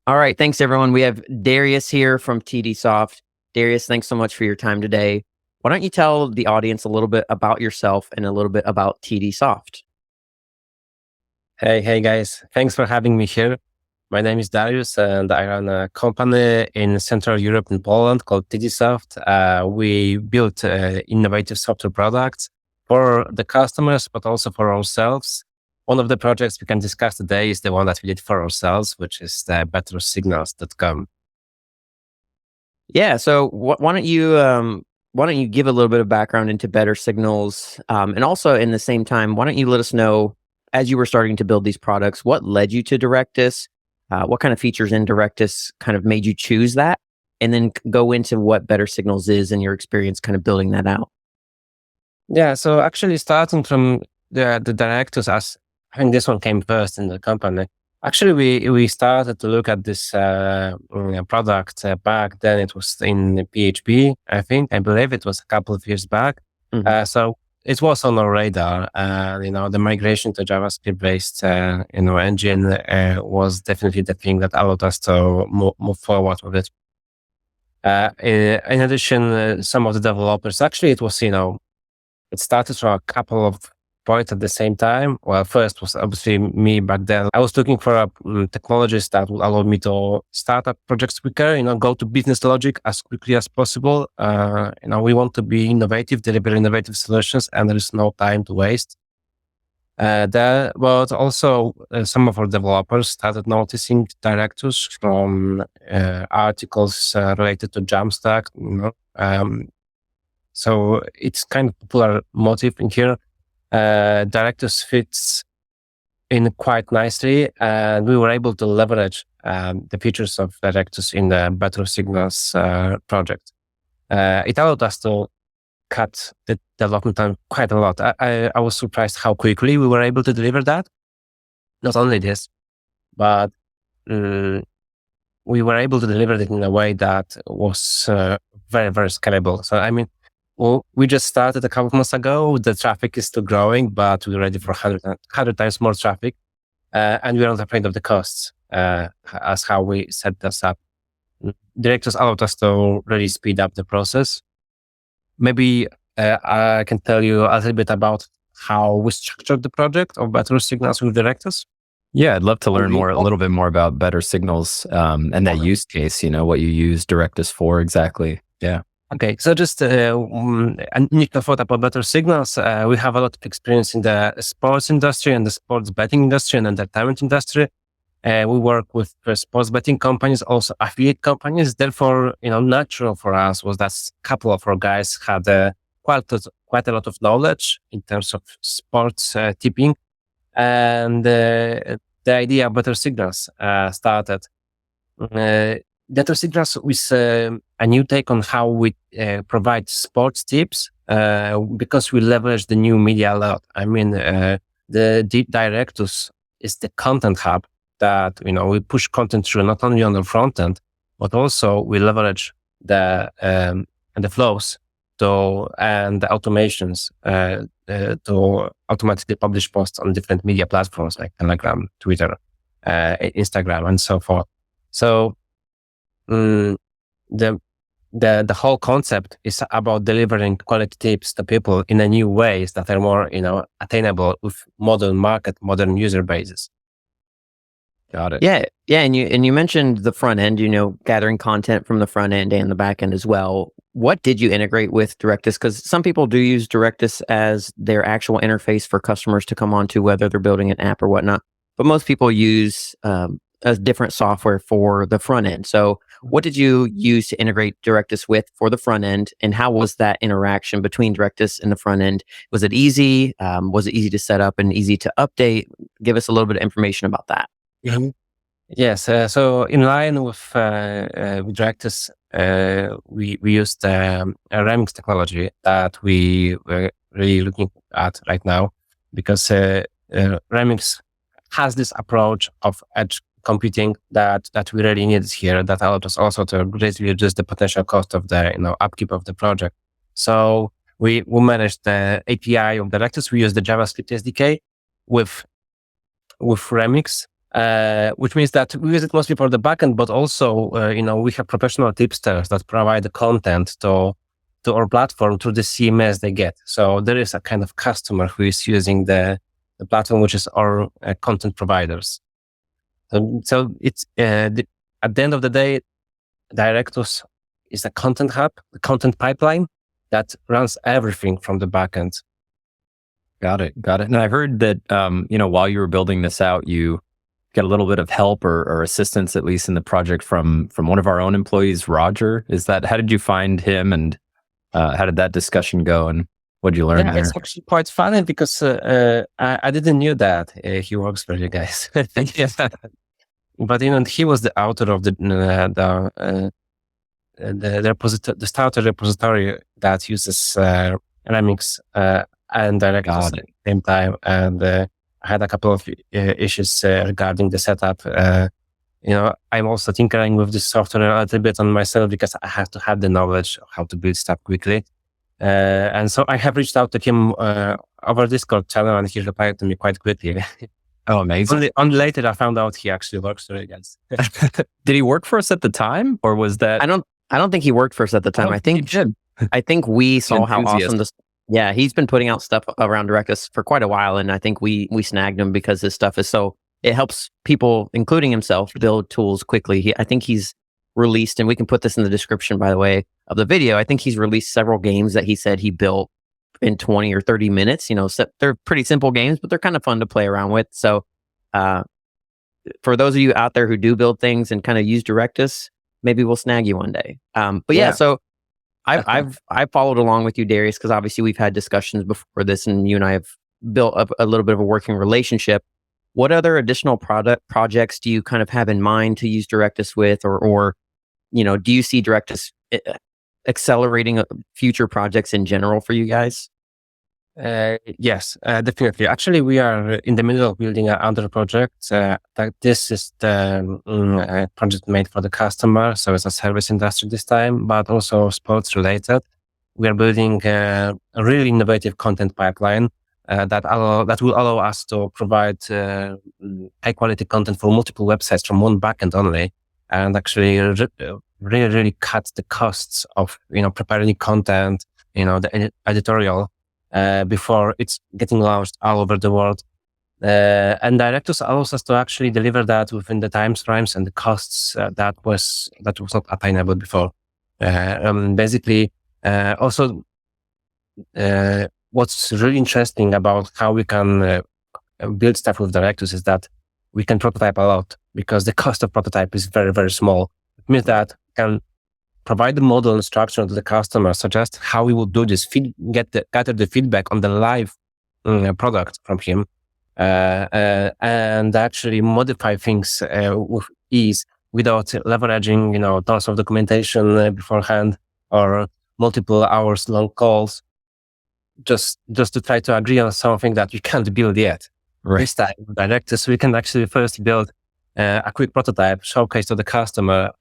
All right. Thanks, everyone. We have Darius here from TDSOFT. Darius, thanks so much for your time today. Why don't you tell the audience a little bit about yourself and a little bit about TDSOFT? Hey guys, thanks for having me here. My name is Darius and I run a company in Central Europe in Poland called TDSOFT. We build innovative software products for the customers, but also for ourselves. One of the projects we can discuss today is the one that we did for ourselves, which is the bettorsignals.com. Yeah. So why don't you give a little bit of background into Better Signals, and also in the same time, why don't you let us know as you were starting to build these products, what led you to Directus? What kind of features in Directus kind of made you choose that? And then go into what Better Signals is and your experience kind of building that out. Yeah, so actually starting from the directors, as I think this one came first in the company. Actually, we started to look at this product back then. It was in PHP, I believe it was a couple of years back. So it was on our radar. The migration to JavaScript based engine was definitely the thing that allowed us to move forward with it. In addition, some of the developers, actually, it was it started from a couple of points at the same time. Well, first was obviously me back then. I was looking for technologies that would allow me to start up projects quicker, go to business logic as quickly as possible. We want to be innovative, deliver innovative solutions, and there is no time to waste. But also some of our developers started noticing directives from articles related to Jamstack, so it's kind of popular motif in here. Directus fits in quite nicely, and we were able to leverage the features of Directus in the Bettor Signals project. It allowed us to cut the development time quite a lot. I was surprised how quickly we were able to deliver that. Not only this, but we were able to deliver it in a way that was very, very scalable. So, well, we just started a couple of months ago. The traffic is still growing, but we're ready for 100 times more traffic. And we're not afraid of the costs as how we set this up. Directors allowed us to really speed up the process. Maybe I can tell you a little bit about how we structured the project of Bettor Signals with Directors. Yeah, I'd love to learn a little bit more about Better Signals and that use case, what you use Directus for exactly. Yeah. Okay, so just a initial thought about Better Signals. We have a lot of experience in the sports industry and the sports betting industry and entertainment industry. We work with sports betting companies, also affiliate companies. Therefore, natural for us was that a couple of our guys had quite a lot of knowledge in terms of sports tipping. And the idea of Better Signals started. Better Signals is a new take on how we provide sports tips because we leverage the new media a lot. The Directus is the content hub that we push content through not only on the front end, but also we leverage the flows and the automations to automatically publish posts on different media platforms like Telegram, Twitter, Instagram, and so forth. So the whole concept is about delivering quality tips to people in a new ways that are more attainable with modern user bases. Got it. Yeah. And you mentioned the front end, gathering content from the front end and the back end as well. What did you integrate with Directus? Because some people do use Directus as their actual interface for customers to come onto, whether they're building an app or whatnot. But most people use a different software for the front end. So what did you use to integrate Directus with for the front end? And how was that interaction between Directus and the front end? Was it easy? Was it easy to set up and easy to update? Give us a little bit of information about that. Mm-hmm. Yes. So in line with Directus, we used a Remix technology that we were really looking at right now because Remix has this approach of edge computing that we really needed here, that allowed us also to greatly reduce the potential cost of the upkeep of the project. So we managed the API of Directus. We use the JavaScript SDK with Remix which means that we use it mostly for the backend, but also, we have professional tipsters that provide the content to our platform through the CMS they get. So there is a kind of customer who is using the platform, which is our content providers. So it's at the end of the day, Directus is a content hub, a content pipeline that runs everything from the backend. Got it. And I heard that, while you were building this out, you get a little bit of help or assistance, at least in the project, from one of our own employees, Roger. How did you find him, and how did that discussion go, and what did you learn there? It's actually quite funny because I didn't know that he works for you guys. Yeah. But he was the author of the starter repository that uses Remix and Directus at the same time, and I had a couple of issues regarding the setup. I'm also tinkering with this software a little bit on myself because I have to have the knowledge of how to build stuff quickly. And so I have reached out to him over Discord channel, and he replied to me quite quickly. Oh, amazing. Only later I found out he actually works for you guys. Did he work for us at the time, or was that? I don't think he worked for us at the time. I think he did. I think we saw how awesome this. Yeah, he's been putting out stuff around Directus for quite a while, and I think we snagged him because his stuff is it helps people, including himself, build tools quickly. I think he's released, and we can put this in the description, by the way, of the video. I think he's released several games that he said he built in 20 or 30 minutes. They're pretty simple games, but they're kind of fun to play around with. So for those of you out there who do build things and kind of use Directus, maybe we'll snag you one day. So I've followed along with you, Darius, because obviously we've had discussions before this, and you and I have built up a little bit of a working relationship. What other additional projects do you kind of have in mind to use Directus with, or do you see Directus accelerating future projects in general for you guys? Yes, definitely. Actually, we are in the middle of building another project. This is the project made for the customer, so it's a service industry this time, but also sports related. We are building a really innovative content pipeline that will allow us to provide high quality content for multiple websites from one backend only, and actually really cut the costs of preparing content, the editorial. Before it's getting launched all over the world. And Directus allows us to actually deliver that within the time frames and the costs that was not attainable before. Also, what's really interesting about how we can build stuff with Directus is that we can prototype a lot, because the cost of prototype is very, very small. It means that we can provide the model and structure to the customer, suggest how we will do this, gather the feedback on the live product from him, and actually modify things with ease without leveraging, tons of documentation beforehand or multiple hours long calls, just to try to agree on something that you can't build yet. Right. This time, Directus, we can actually first build a quick prototype, showcase to the customer,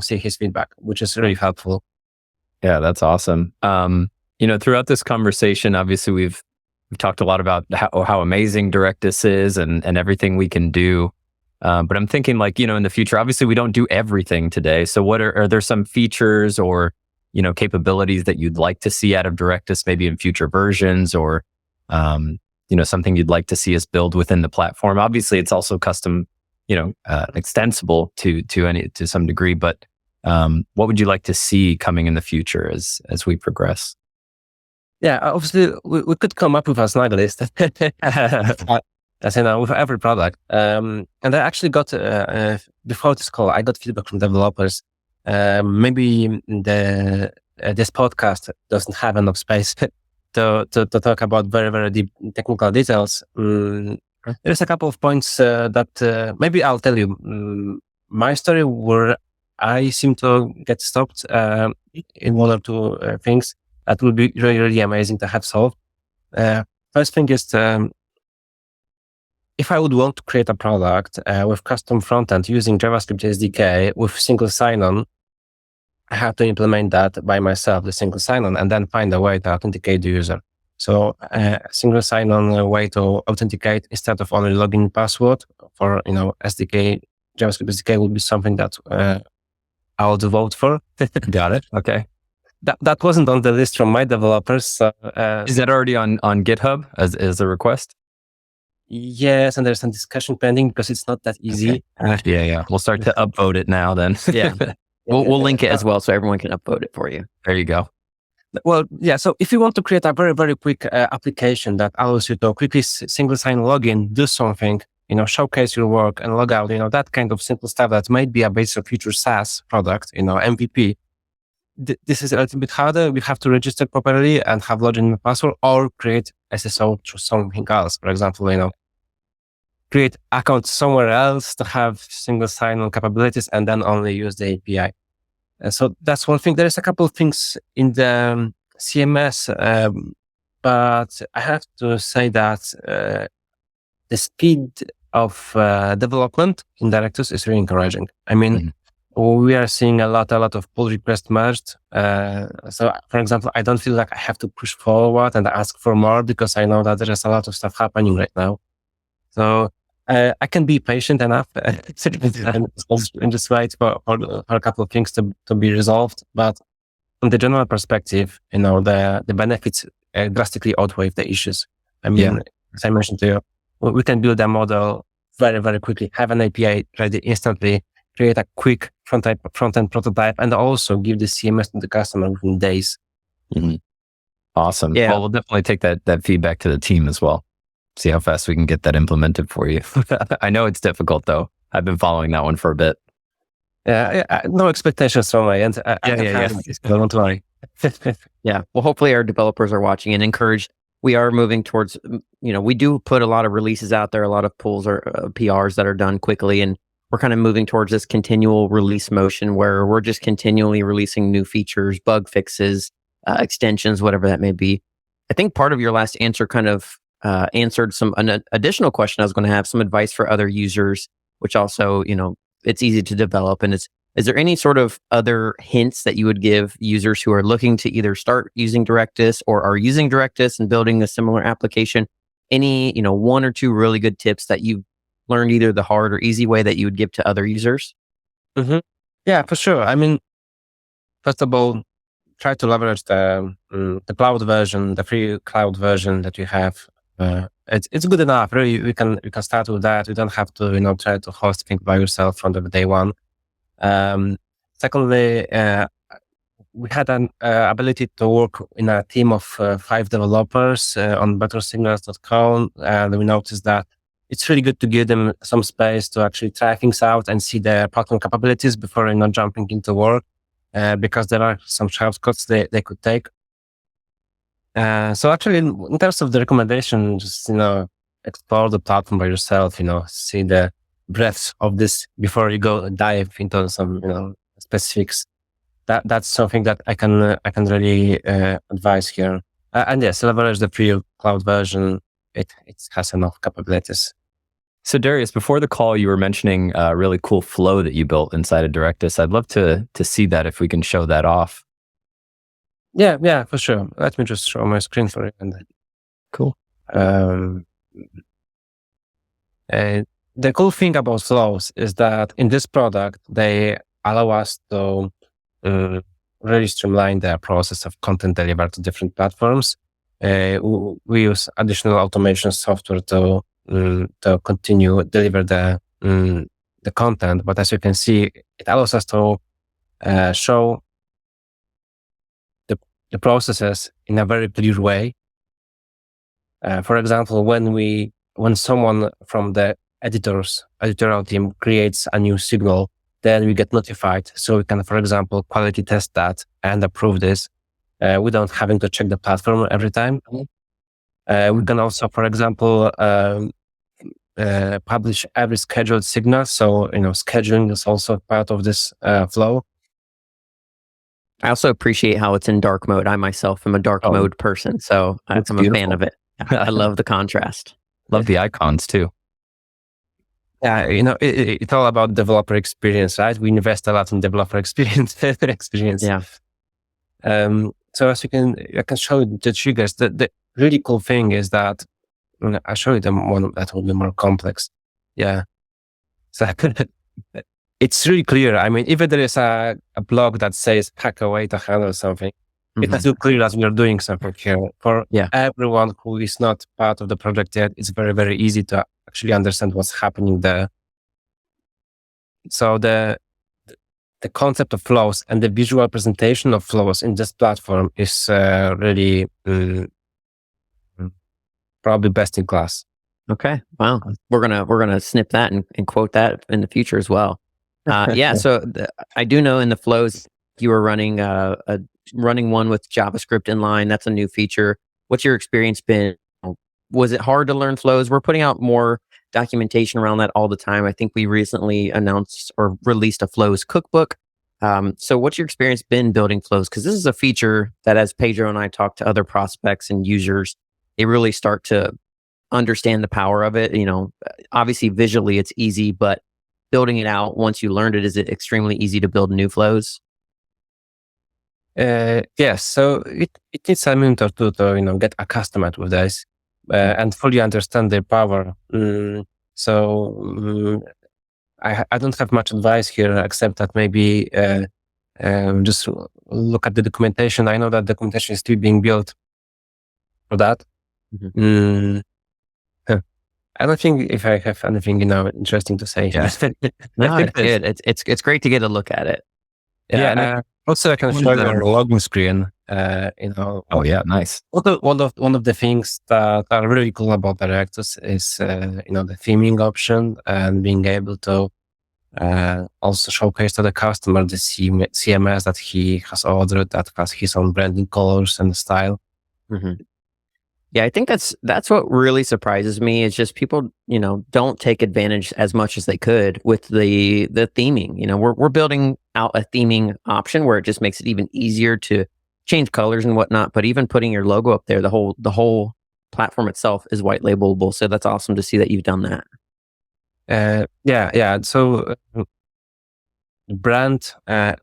see his feedback, which is really helpful. Yeah, that's awesome. Throughout this conversation, obviously we've talked a lot about how amazing Directus is and everything we can do. But I'm thinking, in the future, obviously we don't do everything today. So what are there some features or, capabilities that you'd like to see out of Directus, maybe in future versions, or, something you'd like to see us build within the platform? Obviously it's also custom, extensible to some degree, but what would you like to see coming in the future as we progress? Yeah, obviously we could come up with a snag list, as with every product. And I actually got before this call, I got feedback from developers. Maybe this podcast doesn't have enough space to talk about very, very deep technical details. There's a couple of points that maybe I'll tell you. My story where I seem to get stopped in one or two things that would be really, really amazing to have solved. First thing is, if I would want to create a product with custom frontend using JavaScript SDK with single sign-on, I have to implement that by myself, the single sign-on, and then find a way to authenticate the user. So a single sign-on way to authenticate instead of only login password for, SDK, JavaScript SDK would be something that I would vote for. Got it. Okay. That wasn't on the list from my developers. So, is that already on GitHub as a request? Yes, and there's some discussion pending because it's not that easy. Okay. Yeah. We'll start to upvote it now then. Yeah. We'll link it as well so everyone can upvote it for you. There you go. Well, yeah. So if you want to create a very, very quick application that allows you to quickly single sign login, do something, showcase your work and log out, that kind of simple stuff that might be a base of future SaaS product, MVP. This is a little bit harder. We have to register properly and have login and password, or create SSO through something else. For example, create accounts somewhere else to have single sign-on capabilities and then only use the API. So that's one thing. There is a couple of things in the CMS, but I have to say that the speed of development in Directus is really encouraging. I mean, we are seeing a lot of pull requests merged. So, for example, I don't feel like I have to push forward and ask for more because I know that there is a lot of stuff happening right now. So I can be patient enough and just wait for a couple of things to be resolved. But from the general perspective, the benefits drastically outweigh the issues. I mean, as I mentioned to you, we can build a model very, very quickly, have an API ready instantly, create a quick front-end prototype, and also give the CMS to the customer within days. Mm-hmm. Awesome. Yeah. Well, we'll definitely take that feedback to the team as well. See how fast we can get that implemented for you. I know it's difficult though. I've been following that one for a bit. Yeah, no expectations from my end. Don't worry. Yeah. Well, hopefully our developers are watching and encouraged. We are moving towards, we do put a lot of releases out there, a lot of pulls or PRs that are done quickly. And we're kind of moving towards this continual release motion where we're just continually releasing new features, bug fixes, extensions, whatever that may be. I think part of your last answer kind of answered an additional question I was going to have, some advice for other users, which also, it's easy to develop. And is there any sort of other hints that you would give users who are looking to either start using Directus or are using Directus and building a similar application? Any, one or two really good tips that you've learned either the hard or easy way that you would give to other users? Mm-hmm. Yeah, for sure. I mean, first of all, try to leverage the cloud version, the free cloud version that you have. It's good enough. Really, we can start with that. You don't have to, try to host things by yourself from the day one. Secondly, we had an ability to work in a team of 5 developers on bettorsignals.com, and we noticed that it's really good to give them some space to actually try things out and see their platform capabilities before jumping into work, because there are some shortcuts they could take. So actually, in terms of the recommendation, just explore the platform by yourself. See the breadth of this before you go dive into some specifics. That's something that I can really advise here. And yes, leverage the free cloud version. It has enough capabilities. So Darius, before the call, you were mentioning a really cool flow that you built inside of Directus. I'd love to see that if we can show that off. Yeah, for sure. Let me just show my screen for you. Cool. The cool thing about flows is that in this product, they allow us to really streamline the process of content delivered to different platforms. We use additional automation software to continue deliver the content, but as you can see, it allows us to show the processes in a very clear way. For example, when someone from the editorial team creates a new signal, then we get notified. So we can, for example, quality test that and approve this without having to check the platform every time. We can also, for example, publish every scheduled signal. So, scheduling is also part of this flow. I also appreciate how it's in dark mode. I myself am a dark mode person, so I'm a fan of it. I love the contrast. Love the icons too. Yeah, it's all about developer experience, right? We invest a lot in developer experience. Yeah. So as I can show you the triggers. The really cool thing is that I'll show you the one that will be more complex. Yeah. So it's really clear. I mean, if there is a blog that says hack away to handle something, it's still clear that we are doing something here. For everyone who is not part of the project yet, it's very, very easy to actually understand what's happening there. So the concept of flows and the visual presentation of flows in this platform is really probably best in class. Okay. Wow. We're gonna snip that and quote that in the future as well. So I do know in the flows you were running running one with JavaScript inline. That's a new feature. What's your experience been? Was it hard to learn flows? We're putting out more documentation around that all the time. I think we recently announced or released a flows cookbook. So what's your experience been building flows? Because this is a feature that as Pedro and I talk to other prospects and users, they really start to understand the power of it. Obviously visually it's easy, but building it out once you learned it, is it extremely easy to build new flows? Yes. So it needs a minute or two to get accustomed with this and fully understand their power. I don't have much advice here except that maybe just look at the documentation. I know that documentation is still being built for that. I don't think if I have anything interesting to say. Yeah. No, it's great to get a look at it. Also, I can show you our login screen. Oh yeah, nice. One of the things that are really cool about Directus is the theming option and being able to also showcase to the customer the CMS that he has ordered that has his own branding colors and style. Yeah, I think that's what really surprises me is just people, don't take advantage as much as they could with the theming. We're building out a theming option where it just makes it even easier to change colors and whatnot. But even putting your logo up there, the whole platform itself is white labelable. So that's awesome to see that you've done that. So brand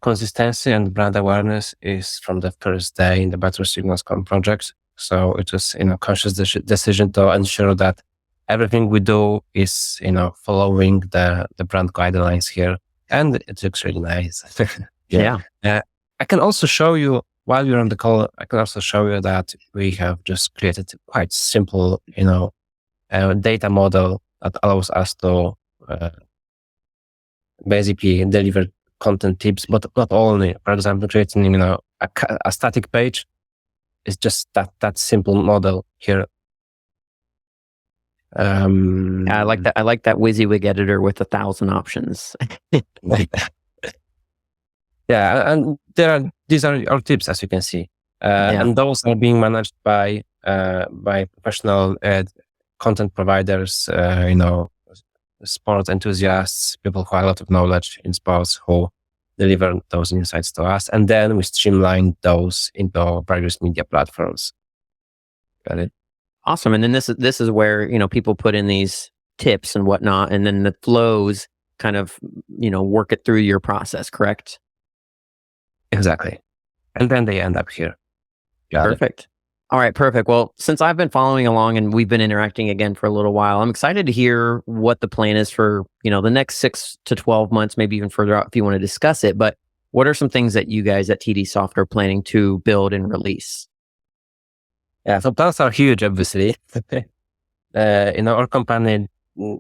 consistency and brand awareness is from the first day in the Bettor Signals project. So it was, conscious decision to ensure that everything we do is, following the brand guidelines here, and it looks really nice. I can also show you while you're on the call. I can also show you that we have just created a quite simple, data model that allows us to basically deliver content tips, but not only. For example, creating, a static page. It's just that simple model here. I like that. I like that WYSIWYG editor with 1,000 options. And these are our tips, as you can see, and those are being managed by professional content providers. Sports enthusiasts, people who have a lot of knowledge in sports who deliver those insights to us, and then we streamline those into various media platforms. Got it. Awesome. And then this is where people put in these tips and whatnot, and then the flows kind of work it through your process. Correct? Exactly. And then they end up here. Perfect. All right, perfect. Well, since I've been following along and we've been interacting again for a little while, I'm excited to hear what the plan is for, the next 6 to 12 months, maybe even further out if you want to discuss it. But what are some things that you guys at TDSOFT are planning to build and release? Yeah, so plans are huge, obviously. Our company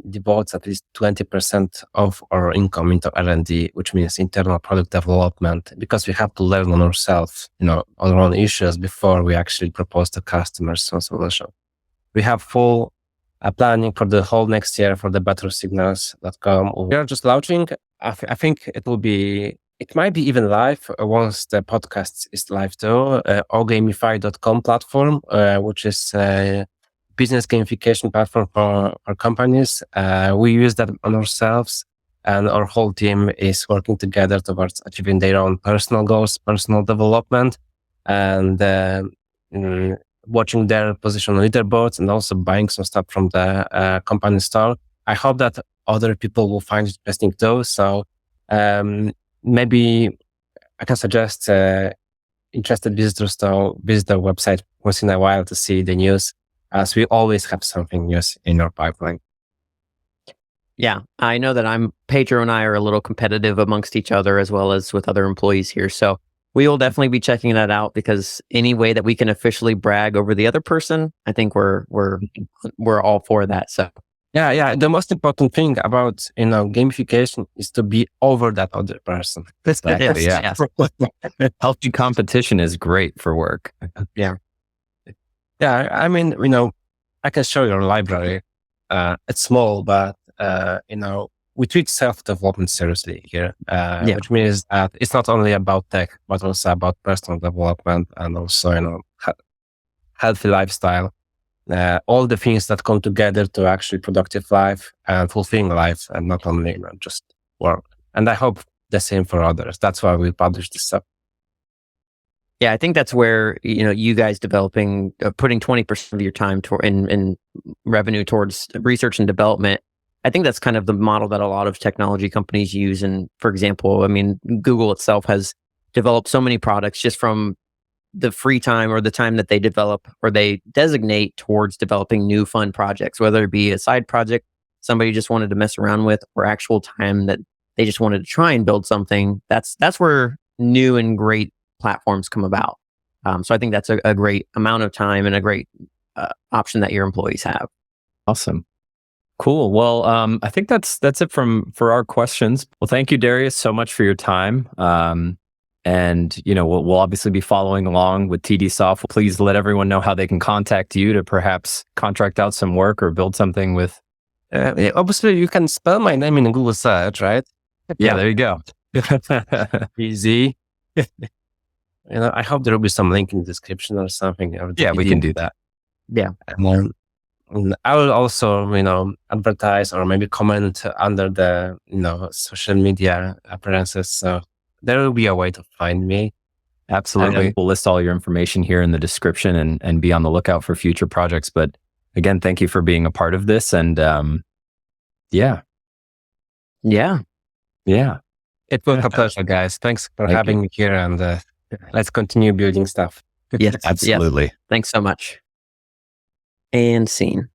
devotes at least 20% of our income into R&D, which means internal product development, because we have to learn on ourselves, our own issues before we actually propose to customers some solution. We have full planning for the whole next year for the bettorsignals.com. We are just launching. I think it might be even live once the podcast is live too. Ogamify.com platform, which is business gamification platform for companies. We use that on ourselves, and our whole team is working together towards achieving their own personal goals, personal development, and watching their position on leaderboards and also buying some stuff from the company store. I hope that other people will find it interesting too. So maybe I can suggest interested visitors to visit our website once in a while to see the news, as we always have something new in our pipeline. Yeah, I know that Pedro and I are a little competitive amongst each other as well as with other employees here. So we will definitely be checking that out, because any way that we can officially brag over the other person, I think we're all for that. So yeah. The most important thing about gamification is to be over that other person. Exactly. Yes. Healthy competition is great for work. Yeah. I mean, I can show you our library. It's small, but we treat self-development seriously here, which means that it's not only about tech, but also about personal development and also, healthy lifestyle. All the things that come together to actually productive life and fulfilling life, and not only just work. And I hope the same for others. That's why we publish this stuff. Yeah, I think that's where, you guys developing, putting 20% of your time in revenue towards research and development. I think that's kind of the model that a lot of technology companies use. And for example, I mean, Google itself has developed so many products just from the free time or the time that they develop or they designate towards developing new fun projects, whether it be a side project somebody just wanted to mess around with, or actual time that they just wanted to try and build something. That's where new and great platforms come about. So I think that's a great amount of time and a great option that your employees have. Awesome. Cool. Well, I think that's it for our questions. Well, thank you, Darius, so much for your time. And we'll obviously be following along with TDSOFT. Please let everyone know how they can contact you to perhaps contract out some work or build something with. Obviously, you can spell my name in Google search, right? Yeah, there you go. Easy. I hope there will be some link in the description or something. Yeah, we can do that. Yeah. And I will also, advertise or maybe comment under the, social media appearances. So there will be a way to find me. Absolutely. We'll list all your information here in the description and be on the lookout for future projects. But again, thank you for being a part of this. And yeah. It was a pleasure, guys. Thanks for having me here, and let's continue building stuff. Yes, absolutely. Yes. Thanks so much. And scene.